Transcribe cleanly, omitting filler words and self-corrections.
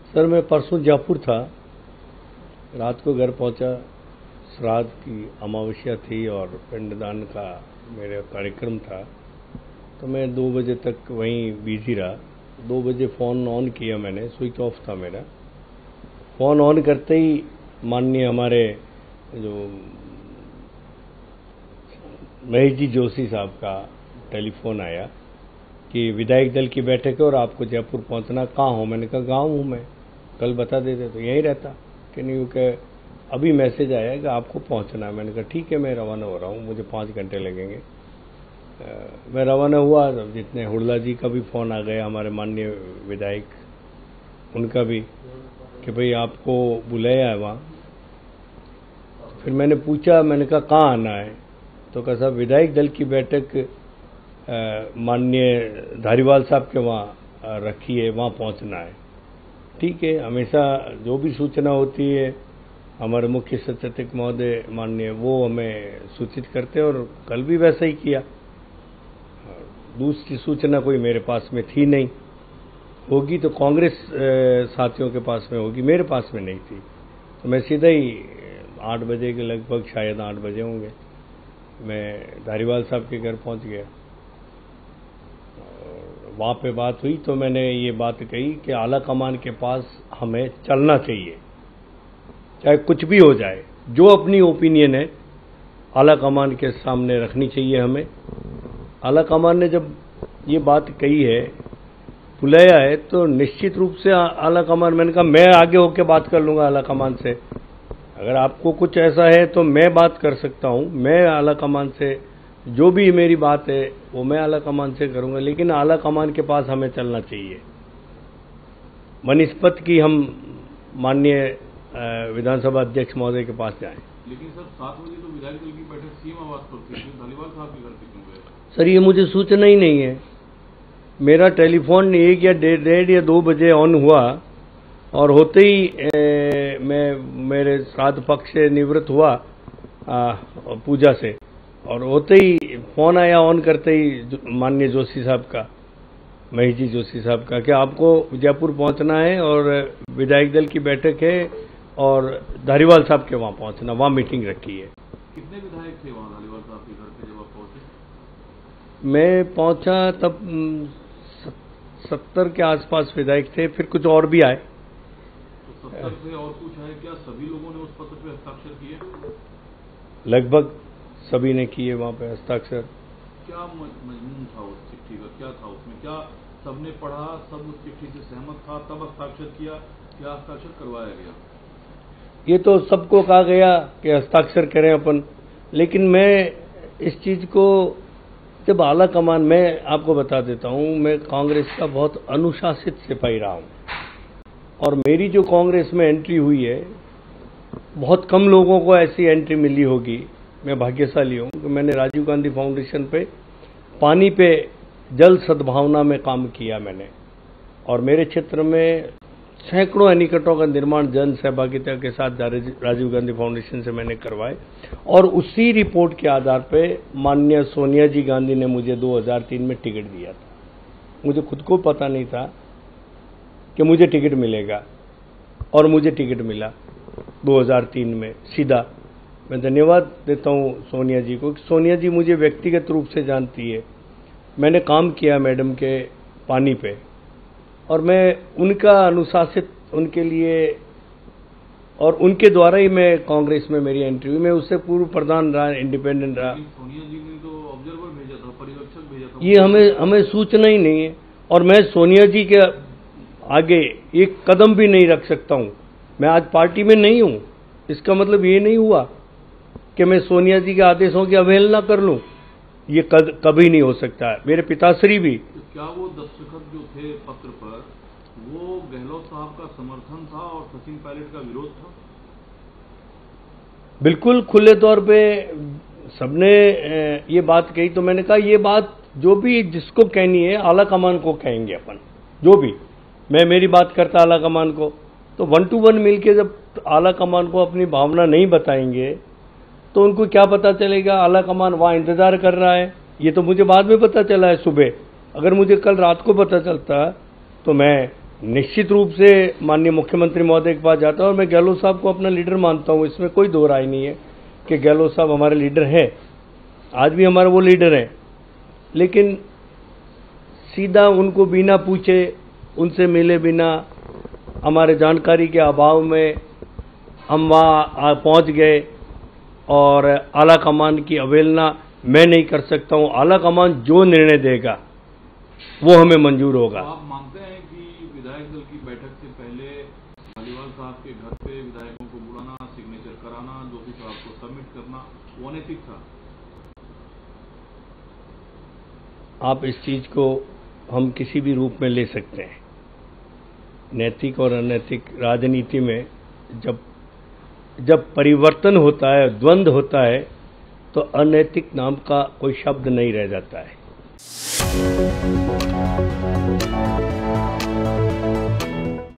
Sir मैं परसों जयपुर था, रात को घर पहुंचा। श्राद्ध की अमावस्या थी और पिंडदान का मेरा कार्यक्रम था, तो मैं 2 बजे तक वहीं बिजी रहा। 2 बजे फ़ोन ऑन किया मैंने, स्विच ऑफ था मेरा। फ़ोन ऑन करते ही माननीय हमारे जो महेश जी जोशी साहब का टेलीफोन आया कि विधायक दल की बैठक है और आपको जयपुर पहुंचना। कहाँ हो? मैंने कहा गाँव हूँ मैं, कल बता देते तो यहीं रहता। कि नहीं कि अभी मैसेज आया है कि आपको पहुंचना है। मैंने कहा ठीक है, मैं रवाना हो रहा हूँ, मुझे 5 घंटे लगेंगे। मैं रवाना हुआ, जितने हुड़ला जी का भी फ़ोन आ गया, हमारे माननीय विधायक, उनका भी कि भाई आपको बुलाया है वहाँ। फिर मैंने पूछा, मैंने कहा कहाँ आना है? तो कहा साहब विधायक दल की बैठक माननीय धारीवाल साहब के वहाँ रखी है, वहाँ पहुँचना है। ठीक है, हमेशा जो भी सूचना होती है हमारे मुख्य सचेतक महोदय माननीय वो हमें सूचित करते हैं, और कल भी वैसा ही किया। दूसरी सूचना कोई मेरे पास में थी नहीं, होगी तो कांग्रेस साथियों के पास में होगी, मेरे पास में नहीं थी। तो मैं सीधा ही 8 बजे के लगभग, शायद 8 बजे होंगे, मैं धारीवाल साहब के घर पहुंच गया। वहाँ पे बात हुई तो मैंने ये बात कही कि आला कमान के पास हमें चलना चाहिए, चाहे कुछ भी हो जाए। जो अपनी ओपिनियन है आला कमान के सामने रखनी चाहिए हमें। आला कमान ने जब ये बात कही है, बुलाया है, तो निश्चित रूप से आला कमान, मैंने कहा मैं आगे होकर बात कर लूँगा आला कमान से। अगर आपको कुछ ऐसा है तो मैं बात कर सकता हूँ, मैं आला कमान से जो भी मेरी बात है वो मैं आला कमान से करूँगा, लेकिन आला कमान के पास हमें चलना चाहिए बनिस्पत की हम माननीय विधानसभा अध्यक्ष महोदय के पास जाएं। लेकिन सर 7 बजे तो विधायक दल की बैठक सीएम आवास पर थी, धालीवाल साहब के घर पे क्यों गए? सर ये मुझे सूचना ही नहीं है। मेरा टेलीफोन 1 या 1:30 या 2 बजे ऑन हुआ, और होते ही मैं मेरे श्राद्ध पक्ष से निवृत्त हुआ पूजा से, और होते ही फ़ोन आया ऑन करते ही माननीय जोशी साहब का, महेश जी जोशी साहब का, कि आपको जयपुर पहुंचना है और विधायक दल की बैठक है और धारीवाल साहब के वहाँ पहुंचना, वहाँ मीटिंग रखी है। कितने विधायक थे वहाँ धालीवाल साहब के घर पे जब आप पहुंचे? मैं पहुंचा तब 70 के आसपास विधायक थे, फिर कुछ और भी आए। तो 70 थे और कुछ आए, क्या सभी लोगों ने उस पत्र पे हस्ताक्षर किए? लगभग सभी ने किए वहाँ पे हस्ताक्षर। क्या मजमून था उस चिट्ठी का, क्या था उसमें? क्या सबने पढ़ा, सब उस चिट्ठी से सहमत था, तब हस्ताक्षर किया, क्या हस्ताक्षर करवाया गया? ये तो सबको कहा गया कि हस्ताक्षर करें अपन, लेकिन मैं इस चीज़ को जब आला कमान, मैं आपको बता देता हूँ, मैं कांग्रेस का बहुत अनुशासित सिपाही रहा हूँ, और मेरी जो कांग्रेस में एंट्री हुई है, बहुत कम लोगों को ऐसी एंट्री मिली होगी। मैं भाग्यशाली हूँ कि मैंने राजीव गांधी फाउंडेशन पे पानी पे जल सद्भावना में काम किया मैंने, और मेरे क्षेत्र में सैकड़ों एनीकटों का निर्माण जन सहभागिता के साथ राजीव गांधी फाउंडेशन से मैंने करवाए, और उसी रिपोर्ट के आधार पे माननीय सोनिया जी गांधी ने मुझे 2003 में टिकट दिया था। मुझे खुद को पता नहीं था कि मुझे टिकट मिलेगा, और मुझे टिकट मिला 2003 में सीधा। मैं धन्यवाद देता हूँ सोनिया जी को, कि सोनिया जी मुझे व्यक्तिगत रूप से जानती है। मैंने काम किया मैडम के पानी पे, और मैं उनका अनुशासित, उनके लिए, और उनके द्वारा ही मैं कांग्रेस में मेरी एंट्री हुई। मैं उससे पूर्व प्रधान रहा, इंडिपेंडेंट रहा। सोनिया जी ने तो ऑब्जर्वर भेजा था, पर्यवेक्षक भेजा था, ये हमें सूचना ही नहीं है, और मैं सोनिया जी के आगे एक कदम भी नहीं रख सकता हूँ। मैं आज पार्टी में नहीं हूँ, इसका मतलब ये नहीं हुआ कि मैं सोनिया जी के आदेशों की अवहेलना कर लूँ। ये कभी नहीं हो सकता है। मेरे पिताश्री भी। तो क्या वो दस्तखत जो थे पत्र पर, वो गहलोत साहब का समर्थन था और सचिन पायलट का विरोध था? बिल्कुल खुले तौर पे सबने ये बात कही, तो मैंने कहा ये बात जो भी जिसको कहनी है आला कमान को कहेंगे अपन, जो भी मैं मेरी बात करता आला कमान को, तो 1 to 1 मिलके जब आला कमान को अपनी भावना नहीं बताएंगे तो उनको क्या पता चलेगा? आला कमान वहाँ इंतजार कर रहा है। ये तो मुझे बाद में पता चला है सुबह। अगर मुझे कल रात को पता चलता तो मैं निश्चित रूप से माननीय मुख्यमंत्री महोदय के पास जाता हूं और मैं गहलोत साहब को अपना लीडर मानता हूं। इसमें कोई दो राय नहीं है कि गहलोत साहब हमारे लीडर हैं, आज भी हमारे वो लीडर हैं। लेकिन सीधा उनको बिना पूछे, उनसे मिले बिना, हमारे जानकारी के अभाव में हम वहाँ पहुँच गए और आला कमान की अवहेलना मैं नहीं कर सकता हूँ। आला कमान जो निर्णय देगा वो हमें मंजूर होगा। तो आप मानते हैं कि विधायक दल की बैठक से पहले मालीवाल साहब के घर पे विधायकों को बुलाना, सिग्नेचर कराना, जो भी आपको सबमिट करना, वो अनैतिक था? आप इस चीज को हम किसी भी रूप में ले सकते हैं। नैतिक और अनैतिक राजनीति में जब परिवर्तन होता है, द्वंद्व होता है, तो अनैतिक नाम का कोई शब्द नहीं रह जाता है।